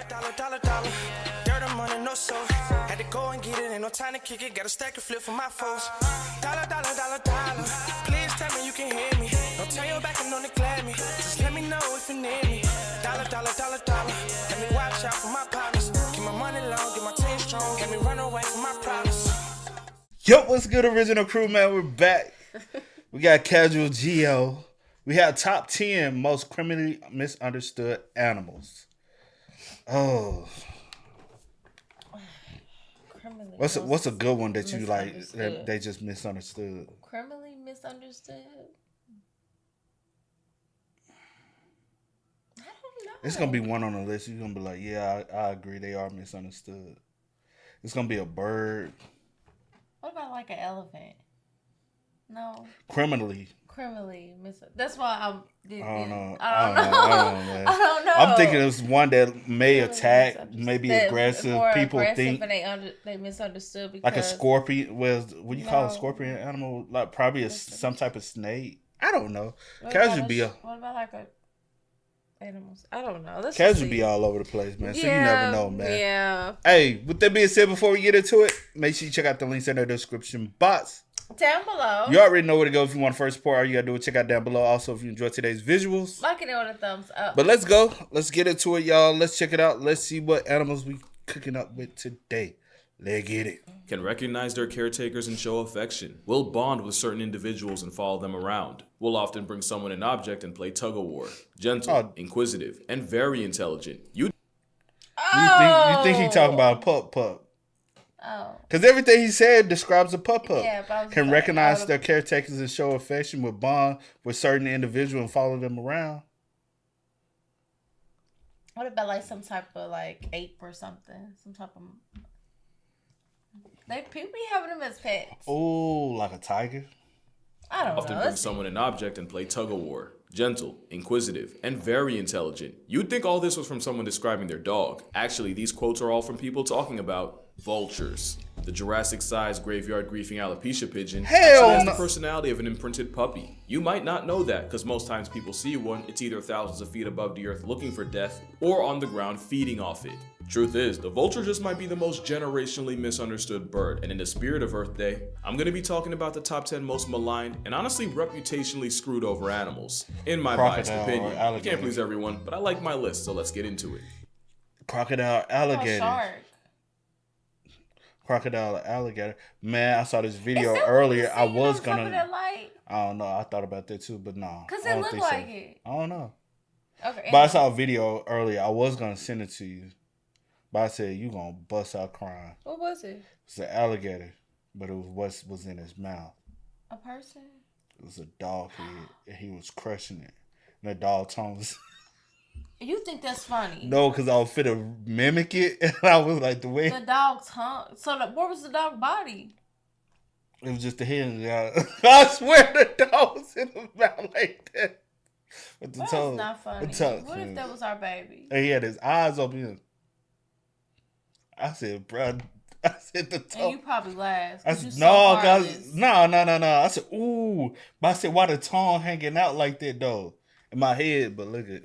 Dollar. Dirt on money, no soul. Had to go and get it, ain't no time to kick it. Got a stack and flip for my foes. Dollar. Please tell me you can hear me. Don't turn your back and don't neglect me. Just let me know if you need me. Dollar. Let me watch out for my partners. Keep my money long, get my team strong. Let me run away from my problems. Yo, what's good, original crew, man? We're back. We got Casual Geo. We have top 10 most criminally misunderstood animals. Oh. What's a good one that you like that they just misunderstood? Criminally misunderstood? I don't know. It's going to be one on the list. You're going to be like, yeah, I agree. They are misunderstood. It's going to be a bird. What about like an elephant? No. Criminally misunderstood. That's why I don't know. Man. I don't know. I'm thinking it's one that may attack, may be aggressive. People think and they misunderstood because like a scorpion. What do you call a scorpion animal? Like probably some type of snake. I don't know. What about like a animals? I don't know. Casual be all over the place, man. So you never know, man. Yeah. Hey, with that being said, before we get into it, make sure you check out the links in the description box. Down below. You already know where to go if you want to first support. All you gotta do is check out down below. Also, if you enjoyed today's visuals, like it with a thumbs up. But let's go. Let's get into it, y'all. Let's check it out. Let's see what animals we cooking up with today. Let's get it. Can recognize their caretakers and show affection. Will bond with certain individuals and follow them around. Will often bring someone an object and play tug-of-war. Gentle, inquisitive, and very intelligent. You think he talking about a pup? Oh. Because everything he said describes a pup. Yeah, but can recognize their caretakers and show affection, with bond with certain individuals and follow them around. What about like some type of like ape or something? Some type of people be having them as pets. Oh, like a tiger? I don't know. Often bring someone an object and play tug-of-war. Gentle, inquisitive, and very intelligent. You'd think all this was from someone describing their dog. Actually, these quotes are all from people talking about vultures. The Jurassic-sized graveyard griefing alopecia pigeon actually has the personality of an imprinted puppy. You might not know that, because most times people see one, it's either thousands of feet above the earth looking for death, or on the ground feeding off it. Truth is, the vulture just might be the most generationally misunderstood bird, and in the spirit of Earth Day, I'm going to be talking about the top 10 most maligned and honestly reputationally screwed over animals. In my biased opinion. I can't please everyone, but I like my list, so let's get into it. Crocodile, alligator. Shark. Crocodile, alligator. Man, I saw this video earlier. I was gonna. I don't know. I thought about that too, but no. Because it looked like it. I don't know. Okay. But I saw a video earlier. I was gonna send it to you, but I said you gonna bust out crying. What was it? It's an alligator, but it was what was in his mouth. A person? It was a dog head, and he was crushing it. And the dog tongue was. You think that's funny? No, because I was finna mimic it, and I was like the way the dog's tongue. So where was the dog body? It was just the head. I swear the dog was in the mouth like that. With the That's tongue. not funny. What if that was our baby? And he had his eyes open. I said, bro. I said the tongue. And you probably laughed. I said, no. I said, ooh. But I said, why the tongue hanging out like that though? In my head, but look at.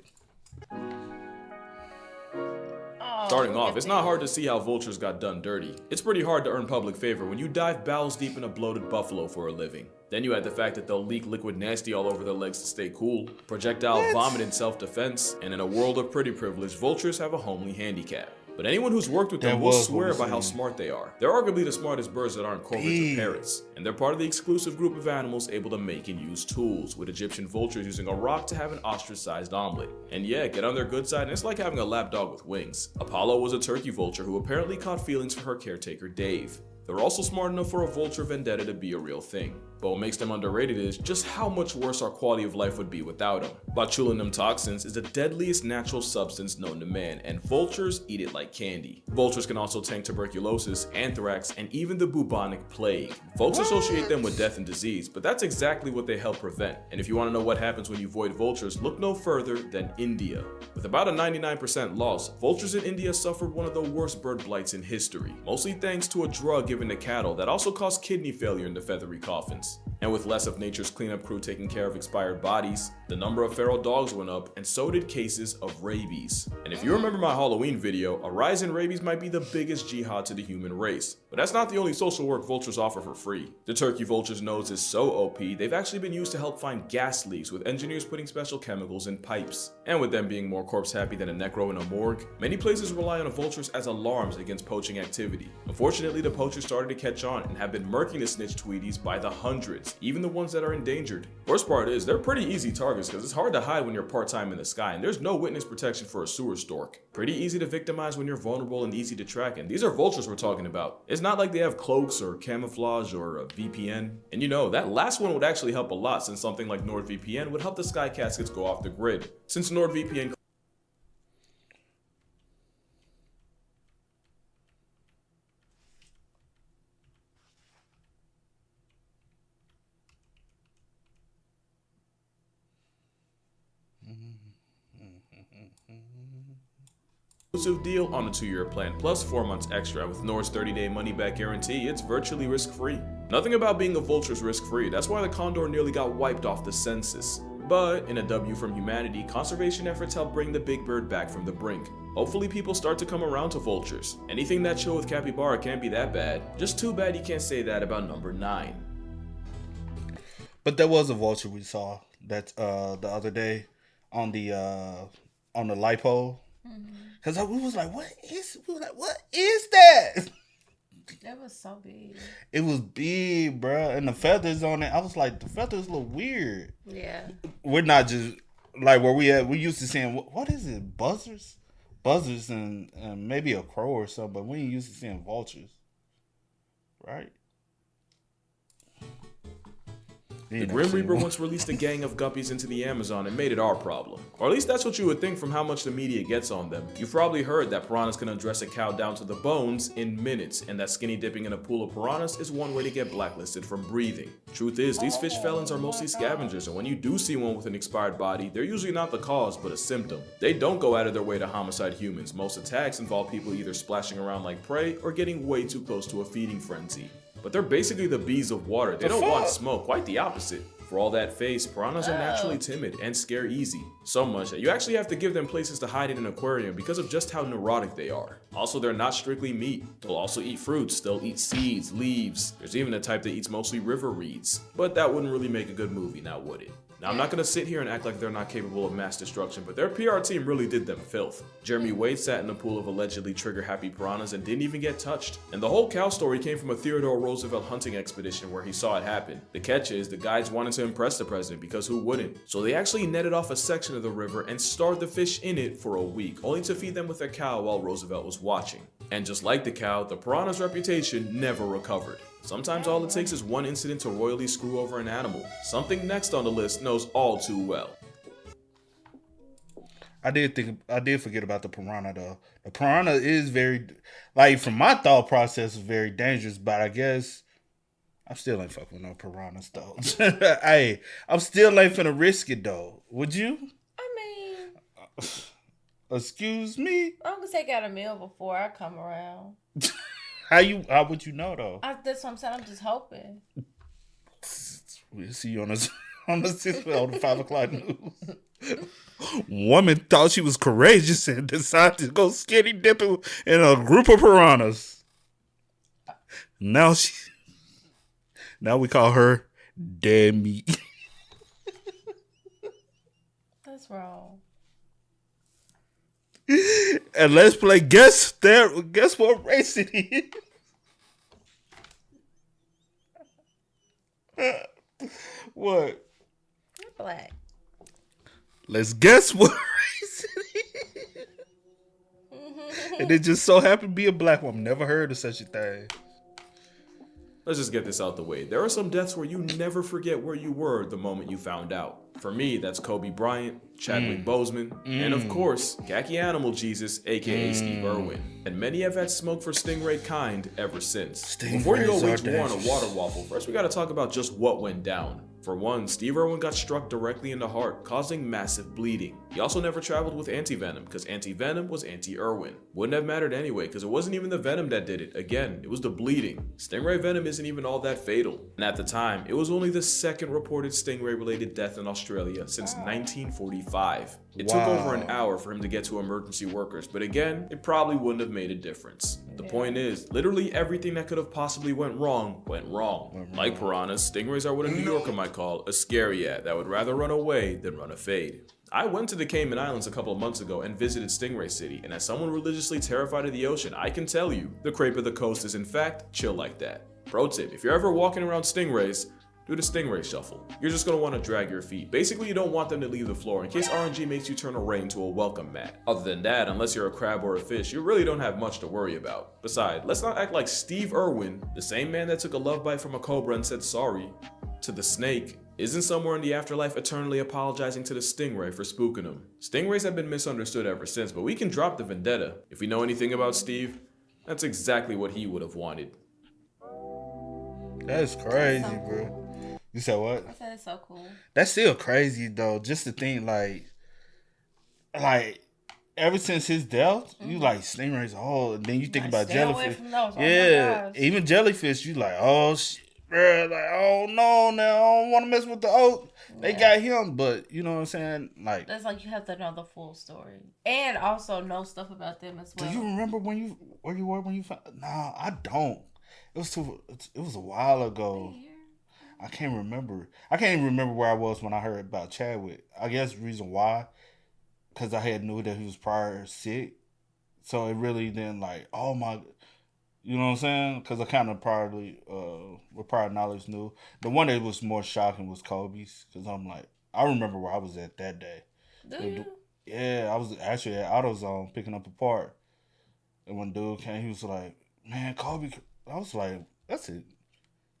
Starting off, it's not hard to see how vultures got done dirty. It's pretty hard to earn public favor when you dive bowels deep in a bloated buffalo for a living. Then you add the fact that they'll leak liquid nasty all over their legs to stay cool, projectile vomit in self-defense, and in a world of pretty privilege, vultures have a homely handicap. But anyone who's worked with them will swear by how smart they are. They're arguably the smartest birds that aren't corvids or parrots, and they're part of the exclusive group of animals able to make and use tools, with Egyptian vultures using a rock to have an ostrich-sized omelet. And yeah, get on their good side and it's like having a lapdog with wings. Apollo was a turkey vulture who apparently caught feelings for her caretaker Dave. They're also smart enough for a vulture vendetta to be a real thing. But what makes them underrated is just how much worse our quality of life would be without them. Botulinum toxins is the deadliest natural substance known to man, and vultures eat it like candy. Vultures can also tank tuberculosis, anthrax, and even the bubonic plague. Folks associate them with death and disease, but that's exactly what they help prevent. And if you want to know what happens when you avoid vultures, look no further than India. With about a 99% loss, vultures in India suffered one of the worst bird blights in history, mostly thanks to a drug given to cattle that also caused kidney failure in the feathery coffins. And with less of nature's cleanup crew taking care of expired bodies, the number of feral dogs went up, and so did cases of rabies. And if you remember my Halloween video, a rise in rabies might be the biggest jihad to the human race. But that's not the only social work vultures offer for free. The turkey vulture's nose is so OP, they've actually been used to help find gas leaks, with engineers putting special chemicals in pipes. And with them being more corpse happy than a necro in a morgue, many places rely on vultures as alarms against poaching activity. Unfortunately, the poachers started to catch on and have been murking the snitch tweeties by the hundreds, even the ones that are endangered. Worst part is, they're pretty easy targets because it's hard to hide when you're part-time in the sky, and there's no witness protection for a sewer stork. Pretty easy to victimize when you're vulnerable and easy to track, and these are vultures we're talking about. It's not like they have cloaks or camouflage or a VPN. And you know, that last one would actually help a lot, since something like NordVPN would help the sky caskets go off the grid. Since NordVPN exclusive deal on a 2-year plan plus 4 months extra. With Nord's 30-day money-back guarantee, it's virtually risk-free. Nothing about being a vulture is risk-free. That's why the condor nearly got wiped off the census. But in a W from humanity, conservation efforts help bring the big bird back from the brink. Hopefully people start to come around to vultures. Anything that chill with capybara can't be that bad. Just too bad you can't say that about number 9. But there was a vulture we saw that the other day on the light pole. Cause we was like, what is that? That was so big. It was big, bro, and the feathers on it. I was like, the feathers look weird. Yeah. We're not just like where we at. We used to seeing what is it? Buzzards, and maybe a crow or something. But we ain't used to seeing vultures, right? The Grim Reaper once released a gang of guppies into the Amazon and made it our problem. Or at least that's what you would think from how much the media gets on them. You've probably heard that piranhas can undress a cow down to the bones in minutes, and that skinny dipping in a pool of piranhas is one way to get blacklisted from breathing. Truth is, these fish felons are mostly scavengers, and when you do see one with an expired body, they're usually not the cause, but a symptom. They don't go out of their way to homicide humans. Most attacks involve people either splashing around like prey or getting way too close to a feeding frenzy. But they're basically the bees of water. They don't want smoke, quite the opposite. For all that face, piranhas are naturally timid and scare easy. So much that you actually have to give them places to hide in an aquarium because of just how neurotic they are. Also, they're not strictly meat. They'll also eat fruits, they'll eat seeds, leaves. There's even a type that eats mostly river reeds. But that wouldn't really make a good movie, now would it? Now, I'm not going to sit here and act like they're not capable of mass destruction, but their PR team really did them filth. Jeremy Wade sat in a pool of allegedly trigger-happy piranhas and didn't even get touched. And the whole cow story came from a Theodore Roosevelt hunting expedition where he saw it happen. The catch is, the guides wanted to impress the president, because who wouldn't? So they actually netted off a section of the river and starved the fish in it for a week, only to feed them with a cow while Roosevelt was watching. And just like the cow, the piranha's reputation never recovered. Sometimes all it takes is one incident to royally screw over an animal. Something next on the list knows all too well. I did forget about the piranha though. The piranha is very, like, from my thought process, is very dangerous. But I guess I still ain't fucking with no piranhas though. Hey, I'm still ain't finna risk it though. Would you? I mean, excuse me. I'm gonna take out a meal before I come around. How would you know though? That's what I'm saying. I'm just hoping. We'll see you on the 5 o'clock news. Woman thought she was courageous and decided to go skinny dipping in a group of piranhas. Now we call her dead meat. That's wrong. And let's play guess what race it is. What? Black. Let's guess what race it is. And it just so happened to be a black woman. Never heard of such a thing. Let's just get this out the way. There are some deaths where you never forget where you were the moment you found out. For me, that's Kobe Bryant, Chadwick Boseman, and of course, Khaki Animal Jesus, aka Steve Irwin. And many have had smoke for stingray kind ever since. Before you go wage war on a water waffle, first we gotta talk about just what went down. For one, Steve Irwin got struck directly in the heart, causing massive bleeding. He also never traveled with anti-venom, because anti-venom was anti-Irwin. Wouldn't have mattered anyway, because it wasn't even the venom that did it. Again, it was the bleeding. Stingray venom isn't even all that fatal. And at the time, it was only the second reported stingray-related death in Australia since 1945. It took over an hour for him to get to emergency workers, but again, it probably wouldn't have made a difference. The point is, literally everything that could have possibly went wrong, went wrong. Like piranhas, stingrays are what a New Yorker might call a scary-at that would rather run away than run a fade. I went to the Cayman Islands a couple of months ago and visited Stingray City, and as someone religiously terrified of the ocean, I can tell you, the crepe of the coast is in fact chill like that. Pro tip, if you're ever walking around stingrays, do the stingray shuffle. You're just gonna want to drag your feet. Basically, you don't want them to leave the floor in case RNG makes you turn a ray into a welcome mat. Other than that, unless you're a crab or a fish, you really don't have much to worry about. Besides, let's not act like Steve Irwin, the same man that took a love bite from a cobra and said sorry to the snake, isn't somewhere in the afterlife eternally apologizing to the stingray for spooking him. Stingrays have been misunderstood ever since, but we can drop the vendetta. If we know anything about Steve, that's exactly what he would have wanted. That's crazy, bro. You said what? I said it's so cool. That's still crazy though. Just to think like ever since his death, you like stingrays. Oh, and then you think about stay away jellyfish. from those. Oh Yeah, my gosh. even jellyfish. You like, oh shit, bro. Like, oh no, now I don't want to mess with the oak. They got him, but you know what I'm saying? Like, That's like you have to know the full story and also know stuff about them as well. do you remember where you were when you found? Nah, I don't. It was a while ago. I can't remember. I can't even remember where I was when I heard about Chadwick. I guess the reason why, because I had knew that he was prior sick. So it really then like, oh my, you know what I'm saying? Because I kind of probably, with prior knowledge knew. The one that was more shocking was Kobe's. Because I'm like, I remember where I was at that day. Do you? Yeah, I was actually at AutoZone picking up a part. And when dude came, he was like, man, Kobe. I was like, that's it.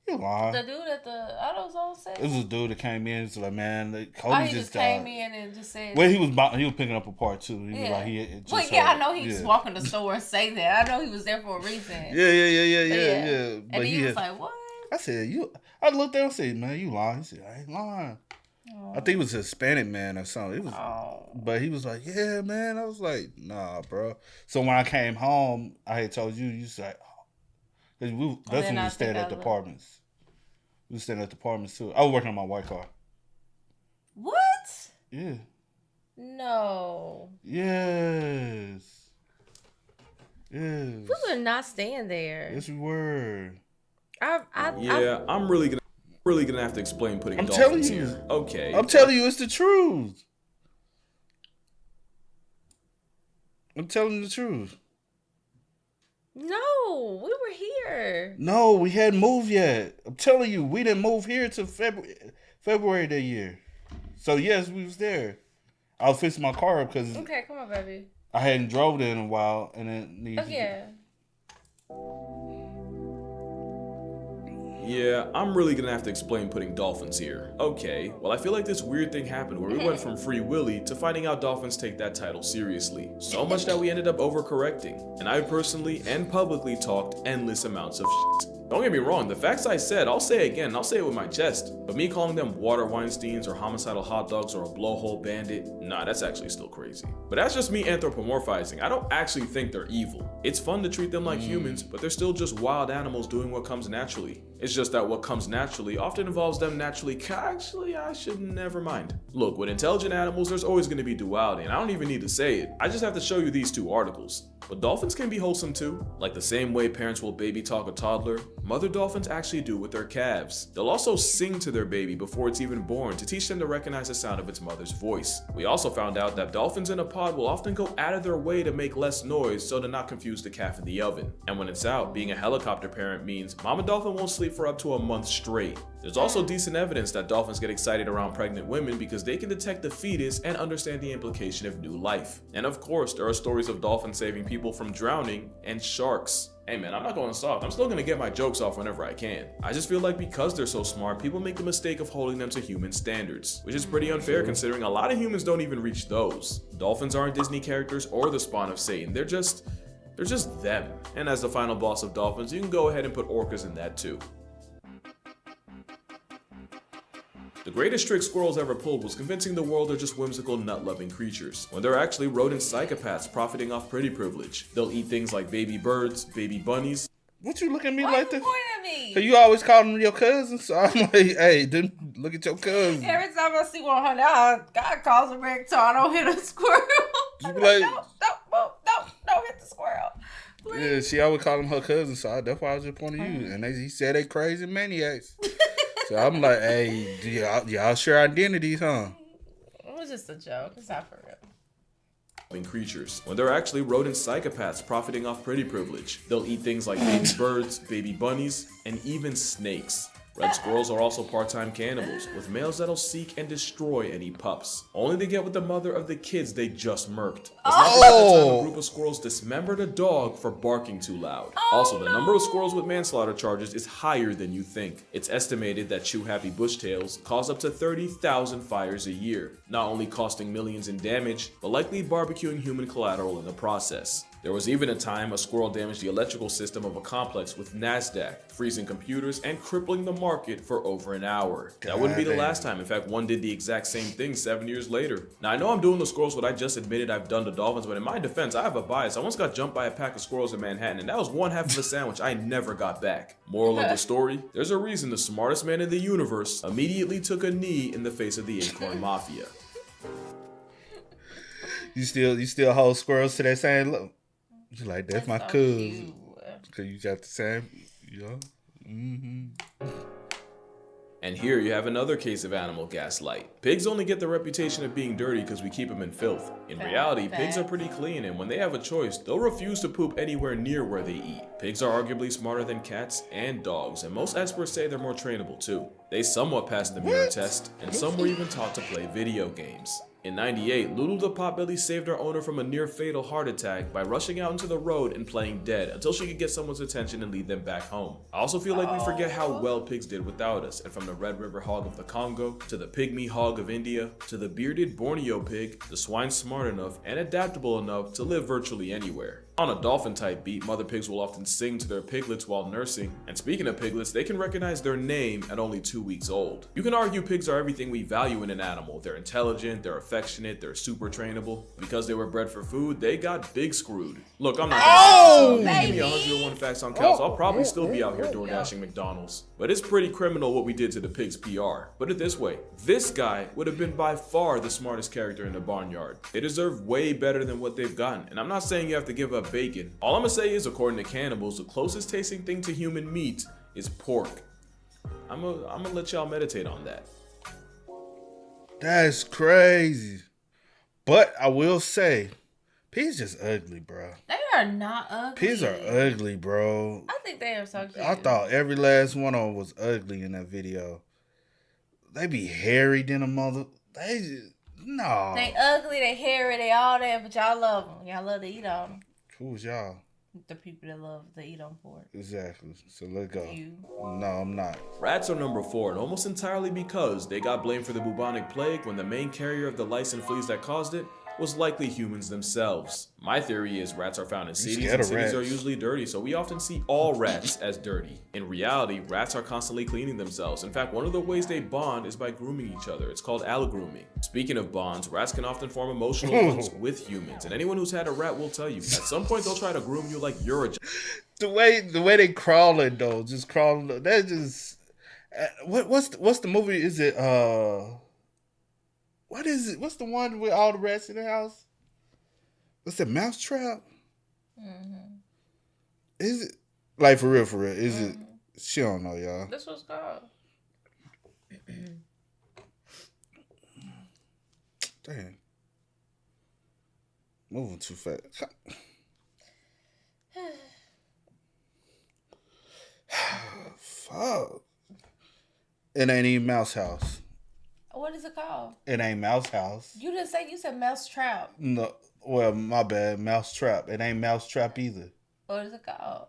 You lying. The dude at the AutoZone said? It was a dude that came in. He's like, man, Kobe he just came died. in and just said. Well, he was picking up a part too. He was like, I know he just walked in the store and say that. I know he was there for a reason. Yeah. And he was like, what? I said, I looked there and said, man, you lying. He said, I ain't lying. Oh. I think it was a Hispanic man or something. It was, but he was like, yeah, man. I was like, nah, bro. So when I came home, I had told you, you said, that's when we stayed at the apartments. We were staying at the apartments too. I was working on my white car. What? Yeah. No. Yes. We were not staying there. Yes, we were. I'm really gonna have to explain putting I'm dolphins telling you. here. Okay. I'm telling you, it's the truth. I'm telling you the truth. No, we were here. No, we hadn't moved yet. I'm telling you, we didn't move here till February that year. So yes, we was there. I was fixing my car up because Okay, come on, baby. I hadn't drove there in a while, and then Yeah, I'm really gonna have to explain putting dolphins here. Okay, well I feel like this weird thing happened where we went from Free Willy to finding out dolphins take that title seriously. So much that we ended up overcorrecting. And I personally and publicly talked endless amounts of shit. Don't get me wrong, the facts I said, I'll say again, and I'll say it with my chest. But me calling them water Weinsteins or homicidal hot dogs or a blowhole bandit, nah, that's actually still crazy. But that's just me anthropomorphizing. I don't actually think they're evil. It's fun to treat them like humans, but they're still just wild animals doing what comes naturally. It's just that what comes naturally often involves them naturally. Actually, I should never mind. Look, with intelligent animals, there's always going to be duality, and I don't even need to say it. I just have to show you these two articles. But dolphins can be wholesome too. Like the same way parents will baby talk a toddler, mother dolphins actually do with their calves. They'll also sing to their baby before it's even born to teach them to recognize the sound of its mother's voice. We also found out that dolphins in a pod will often go out of their way to make less noise so to not confuse the calf in the oven. And when it's out, being a helicopter parent means mama dolphin won't sleep for up to a month straight. There's also decent evidence that dolphins get excited around pregnant women because they can detect the fetus and understand the implication of new life. And of course, there are stories of dolphins saving people from drowning and sharks. Hey man, I'm not going soft. I'm still gonna get my jokes off whenever I can. I just feel like because they're so smart, people make the mistake of holding them to human standards, which is pretty unfair considering a lot of humans don't even reach those. Dolphins aren't Disney characters or the spawn of Satan. They're just them. And as the final boss of dolphins, you can go ahead and put orcas in that too. The greatest trick squirrels ever pulled was convincing the world they're just whimsical, nut-loving creatures, when they're actually rodent psychopaths profiting off pretty privilege. They'll eat things like baby birds, baby bunnies. What you looking at me Why like you this? pointing at me? Cause you always call them your cousins, so I'm like, hey, dude, look at your cousin. Every time I see one of her, God calls a ringtone. I don't hit a squirrel. You I'm be like, like- don't hit the squirrel. Please. Yeah, she always call them her cousins, so that's why I was just pointing at you. And he said they crazy maniacs. So I'm like, hey, do y'all share identities, huh? It was just a joke. It's not for real. Creatures, when they're actually rodent psychopaths profiting off pretty privilege. They'll eat things like baby birds, baby bunnies, and even snakes. Red squirrels are also part-time cannibals, with males that'll seek and destroy any pups, only to get with the mother of the kids they just murked. Let's not forget the time a group of squirrels dismembered a dog for barking too loud. Also, the number of squirrels with manslaughter charges is higher than you think. It's estimated that chew-happy bushtails cause up to 30,000 fires a year, not only costing millions in damage, but likely barbecuing human collateral in the process. There was even a time a squirrel damaged the electrical system of a complex with NASDAQ, freezing computers and crippling the market for over an hour. That wouldn't be the last time. In fact, one did the exact same thing 7 years later. Now, I know I'm doing the squirrels what I just admitted I've done to dolphins, but in my defense, I have a bias. I once got jumped by a pack of squirrels in Manhattan, and that was one half of a sandwich I never got back. Moral of the story, there's a reason the smartest man in the universe immediately took a knee in the face of the Acorn Mafia. You still hold squirrels to that same look. You like, that's my so cousin. cute. Cause you got the same, And here you have another case of animal gaslight. Pigs only get the reputation of being dirty because we keep them in filth. In reality, pigs are pretty clean, and when they have a choice, they'll refuse to poop anywhere near where they eat. Pigs are arguably smarter than cats and dogs, and most experts say they're more trainable too. They somewhat passed the mirror test, and some were even taught to play video games. In '98, Lulu the Potbelly saved her owner from a near-fatal heart attack by rushing out into the road and playing dead until she could get someone's attention and lead them back home. I also feel like we forget how well pigs did without us, and from the Red River hog of the Congo, to the pygmy hog of India, to the bearded Borneo pig, the swine smart enough and adaptable enough to live virtually anywhere. On a dolphin-type beat, mother pigs will often sing to their piglets while nursing, and speaking of piglets, they can recognize their name at only 2 weeks old. You can argue pigs are everything we value in an animal. They're intelligent, they're affectionate, they're super trainable. Because they were bred for food, they got big screwed. Look, I'm not gonna give me 101 facts on cows, I'll probably still be out here door dashing McDonald's. But it's pretty criminal what we did to the pig's PR. Put it this way, this guy would have been by far the smartest character in the barnyard. They deserve way better than what they've gotten, and I'm not saying you have to give up bacon. All I'm gonna say is, according to cannibals, the closest tasting thing to human meat is pork. I'm gonna let y'all meditate on that. That's crazy. But I will say, pigs just ugly, bro. They are not ugly. Pigs are ugly, bro. I think they are so cute. I thought every last one of them was ugly in that video. They be hairy than a mother. They just, no. They ugly, they hairy, they all that, but y'all love them. Y'all love to eat on them. Who's y'all? The people that love to eat on pork. Exactly. So let's go. You. No, I'm not. Rats are number 4, and almost entirely because they got blamed for the bubonic plague when the main carrier of the lice and fleas that caused it was likely humans themselves. My theory is rats are found in cities, and cities are usually dirty, so we often see all rats as dirty. In reality, rats are constantly cleaning themselves. In fact, one of the ways they bond is by grooming each other. It's called allogrooming. Speaking of bonds, rats can often form emotional ones with humans, and anyone who's had a rat will tell you, at some point they'll try to groom you like you're a The way they crawling though, just crawling. That just what's the movie? Is it what is it? What's the one with all the rats in the house? What's it? Mousetrap? Mm-hmm. Is it like for real? Is it? She don't know, y'all. This was called. Dang, moving too fast. Fuck. It ain't even Mouse House. What is it called? It ain't Mouse House. You didn't say, you said Mouse Trap. No, well, my bad. Mouse Trap. It ain't Mouse Trap either. What is it called?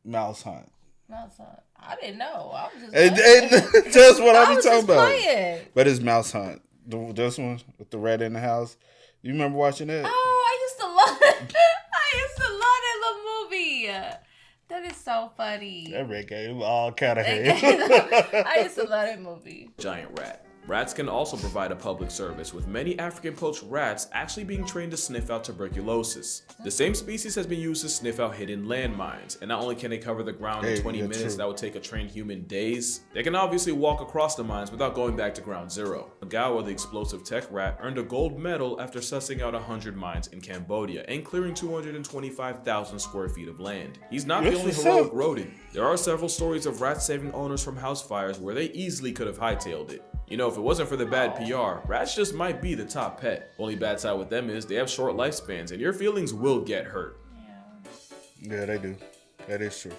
Mouse Hunt. Mouse Hunt. I didn't know. I was just That's what I be was talking just about. playing. But it's Mouse Hunt. This one with the rat in the house. You remember watching that? Oh, I used to love it. I used to love that little movie. That is so funny. That rat gave all kind of I hate. used to love that movie. giant rat. Rats can also provide a public service, with many African poached rats actually being trained to sniff out tuberculosis. The same species has been used to sniff out hidden landmines, and not only can they cover the ground in 20 minutes that would take a trained human days, they can obviously walk across the mines without going back to ground zero. Magawa, the explosive tech rat, earned a gold medal after sussing out 100 mines in Cambodia and clearing 225,000 square feet of land. He's not the only heroic rodent. There are several stories of rats saving owners from house fires where they easily could have hightailed it. You know, if it wasn't for the bad PR, rats just might be the top pet. Only bad side with them is they have short lifespans and your feelings will get hurt. Yeah, they do. That is true.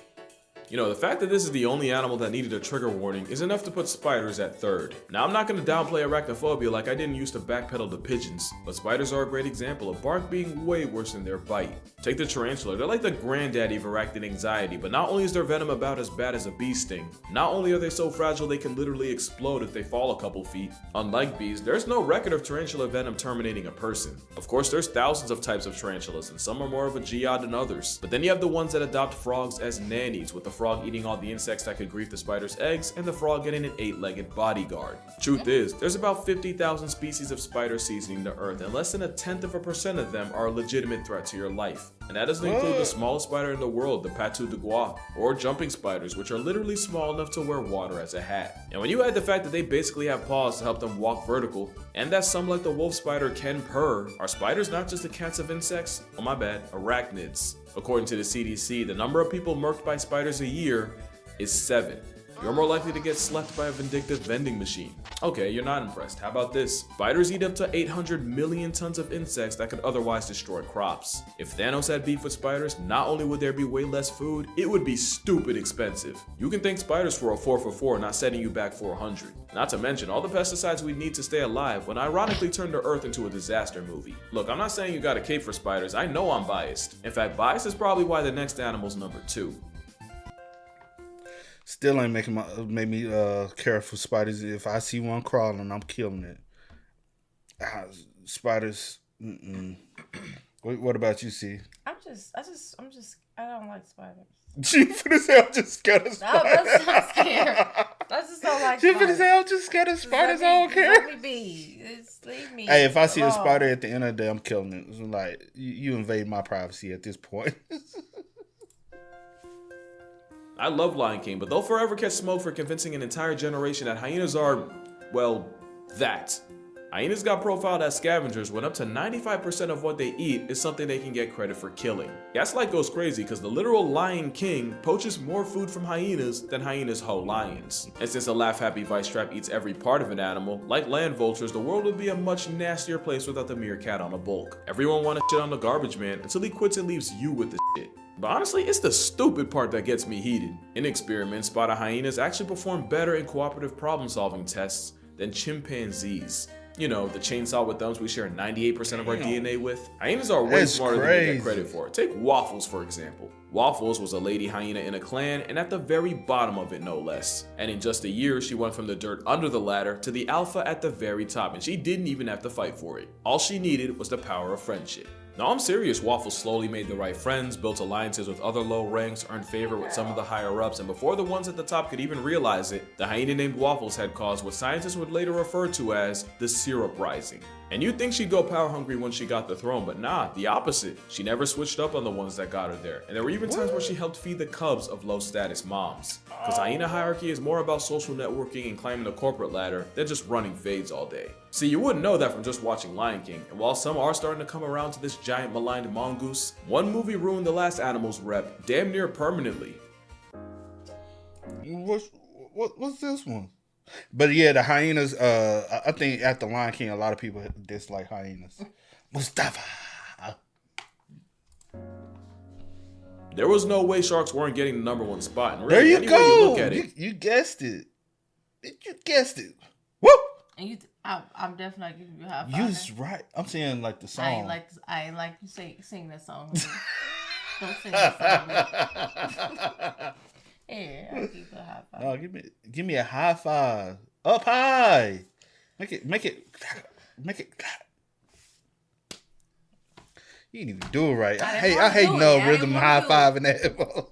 You know, the fact that this is the only animal that needed a trigger warning is enough to put spiders at third. Now, I'm not going to downplay arachnophobia like I didn't used to backpedal to pigeons, but spiders are a great example of bark being way worse than their bite. Take the tarantula, they're like the granddaddy of arachnid anxiety, but not only is their venom about as bad as a bee sting, not only are they so fragile they can literally explode if they fall a couple feet. Unlike bees, there's no record of tarantula venom terminating a person. Of course, there's thousands of types of tarantulas, and some are more of a jihad than others, but then you have the ones that adopt frogs as nannies, with the frog eating all the insects that could grief the spider's eggs, and the frog getting an 8-legged bodyguard. Truth is, there's about 50,000 species of spiders seasoning the earth, and less than 0.1% of them are a legitimate threat to your life. And that doesn't include the smallest spider in the world, the patou de bois, or jumping spiders, which are literally small enough to wear water as a hat. And when you add the fact that they basically have paws to help them walk vertical, and that some like the wolf spider can purr, are spiders not just the cats of insects? Oh my bad, arachnids. According to the CDC, the number of people murked by spiders a year is 7. You're more likely to get slept by a vindictive vending machine. Okay, you're not impressed. How about this? Spiders eat up to 800 million tons of insects that could otherwise destroy crops. If Thanos had beef with spiders, not only would there be way less food, it would be stupid expensive. You can thank spiders for a 4 for 4 not setting you back 400. Not to mention all the pesticides we need to stay alive when ironically turned the earth into a disaster movie. Look, I'm not saying you got a cape for spiders. I know I'm biased. In fact, bias is probably why the next animal's number 2. Still ain't made me care for spiders. If I see one crawling, I'm killing it. Spiders. What about you, C? I don't like spiders. She finna say I'm just scared of spiders. No, that's not scared. I just don't like She spiders. finna say I'm just scared of spiders. I don't care. Let me be. Leave me. Hey, if I see a spider at the end of the day, I'm killing it. It's like you invade my privacy at this point. I love Lion King, but they'll forever catch smoke for convincing an entire generation that hyenas are, well, that. Hyenas got profiled as scavengers when up to 95% of what they eat is something they can get credit for killing. Gaslight goes crazy because the literal Lion King poaches more food from hyenas than hyenas hoe lions. And since a laugh-happy vice trap eats every part of an animal, like land vultures, the world would be a much nastier place without the meerkat on a bulk. Everyone wants to shit on the garbage man until he quits and leaves you with the shit. But honestly, it's the stupid part that gets me heated. In experiments, spotted hyenas actually perform better in cooperative problem-solving tests than chimpanzees. You know, the chainsaw with thumbs we share 98% of our DNA with. Hyenas are way smarter than they get credit for. Take Waffles, for example. Waffles was a lady hyena in a clan, and at the very bottom of it, no less. And in just a year, she went from the dirt under the ladder to the alpha at the very top, and she didn't even have to fight for it. All she needed was the power of friendship. No, I'm serious. Waffles slowly made the right friends, built alliances with other low ranks, earned favor with some of the higher ups, and before the ones at the top could even realize it, the hyena named Waffles had caused what scientists would later refer to as the syrup rising. And you'd think she'd go power hungry when she got the throne, but nah, the opposite. She never switched up on the ones that got her there, and there were even times where she helped feed the cubs of low status moms. Because hyena hierarchy is more about social networking and climbing the corporate ladder than just running fades all day. See, you wouldn't know that from just watching Lion King, and while some are starting to come around to this giant maligned mongoose, one movie ruined the last animal's rep damn near permanently. What's this one? But yeah, the hyenas, I think after Lion King, a lot of people dislike hyenas. Mustafa! There was no way sharks weren't getting the #1 spot. And really, there you go! You look at it, you guessed it. You guessed it. Woo! And I'm definitely giving you a high five. You was right. I'm saying like the song. I ain't like you sing that song. Don't sing that song. Yeah, I'll give you a high five. Oh, give me a high five. Up high. Make it. You didn't even do it right. I hate no rhythm high five in that.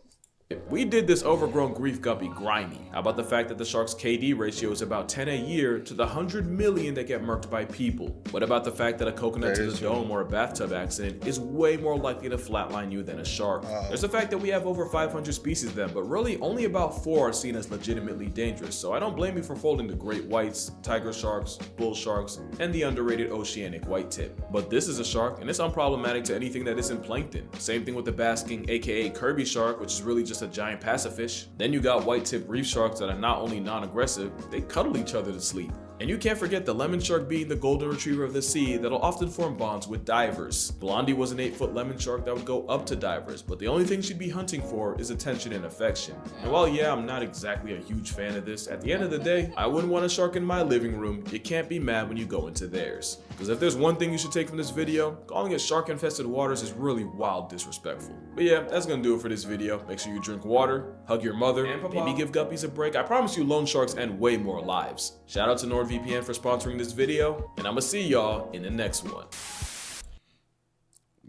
We did this overgrown grief guppy grimy. How about the fact that the shark's KD ratio is about 10 a year to the 100 million that get murked by people? What about the fact that a coconut to the dome or a bathtub accident is way more likely to flatline you than a shark? There's the fact that we have over 500 species of them, but really only about 4 are seen as legitimately dangerous, so I don't blame you for folding the great whites, tiger sharks, bull sharks, and the underrated oceanic white tip. But this is a shark, and it's unproblematic to anything that isn't plankton. Same thing with the basking, aka Kirby shark, which is really just a giant pacifish. Then you got white tip reef sharks that are not only non-aggressive, they cuddle each other to sleep. And you can't forget the lemon shark being the golden retriever of the sea that'll often form bonds with divers. Blondie was an 8-foot lemon shark that would go up to divers, but the only thing she'd be hunting for is attention and affection. And while yeah, I'm not exactly a huge fan of this, at the end of the day, I wouldn't want a shark in my living room. You can't be mad when you go into theirs. Because if there's one thing you should take from this video, calling it shark-infested waters is really wild disrespectful. But yeah, that's gonna do it for this video. Make sure you drink water, hug your mother, and maybe give guppies a break. I promise you loan sharks end way more lives. Shout out to NordVPN for sponsoring this video, and I'ma see y'all in the next one.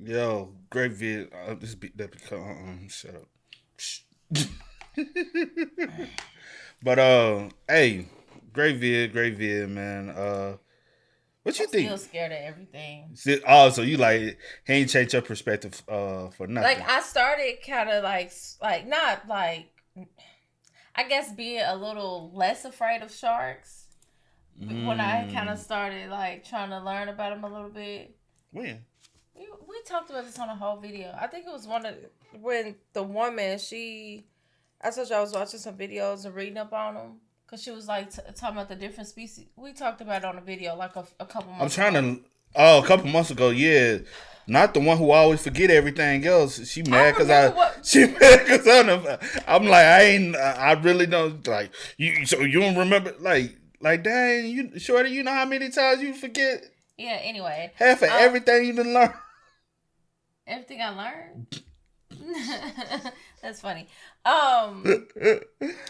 Yo, great vid. This beat that become shut up. But hey, great vid, man. What you think? Still scared of everything. So you like he ain't changed your perspective for nothing. Like I started kind of like not like I guess being a little less afraid of sharks when I kind of started like trying to learn about them a little bit. When? We talked about this on a whole video. I think it was when the woman I told you I was watching some videos and reading up on them. Because she was like talking about the different species. We talked about it on a video like a couple months ago. A couple months ago, yeah. Not the one who always forget everything else. She mad because I'm like, I really don't, like, so you don't remember, like, dang, you, shorty, you know how many times you forget? Yeah, anyway. Half of everything you done learned. Everything I learned? That's funny. And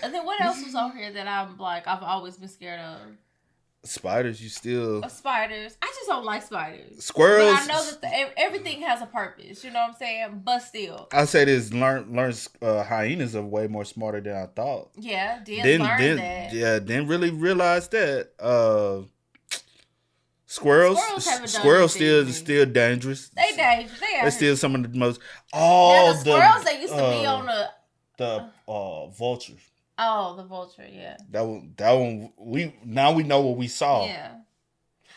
then what else was on here that I'm like I've always been scared of? Spiders, you still spiders. I just don't like spiders. Squirrels. But I know that everything has a purpose. You know what I'm saying? But still, I say this. Hyenas are way more smarter than I thought. Yeah, learn that. Yeah, didn't really realize that. Squirrels still dangerous. They dangerous. They're still some of the most. The squirrels that used to be on the vulture. Oh, the vulture, yeah. That one. We know what we saw. Yeah,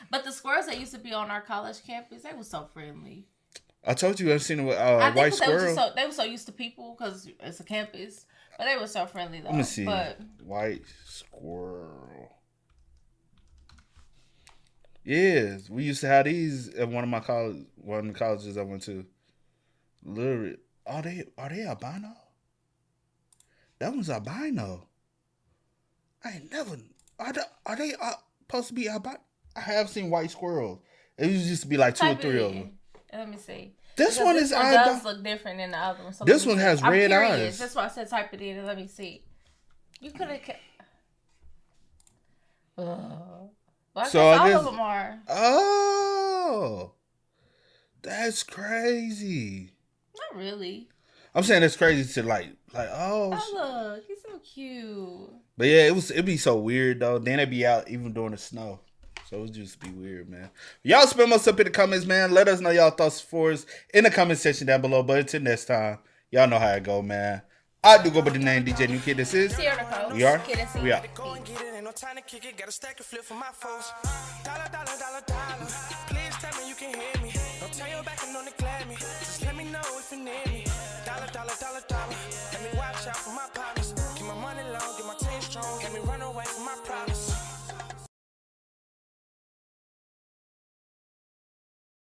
but the squirrels that used to be on our college campus, they were so friendly. I told you I've seen a white squirrel. They were so used to people because it's a campus, but they were so friendly though. Let me see. But white squirrel. Yes, we used to have these at one of the colleges I went to. Literally, are they albino? That one's albino. I ain't never. Are they supposed to be albino? I have seen white squirrels. It used to be like 2 or 3 of them. Let me see. This one does look different than the other one. So this one has red eyes. That's why I said type it in and let me see. You could have. Well, I guess all of them are. Oh, that's crazy. Not really. I'm saying it's crazy to like oh look, he's so cute. But yeah, it'd be so weird though. Then it'd be out even during the snow. So it would just be weird, man. Y'all spam us up in the comments, man. Let us know y'all thoughts for us in the comment section down below. But until next time, y'all know how it go, man. I do go by the name DJ New Kid. This is we are. We are. Time to kick it, got a stack of flip for my foes. Dollar, please tell me you can hear me.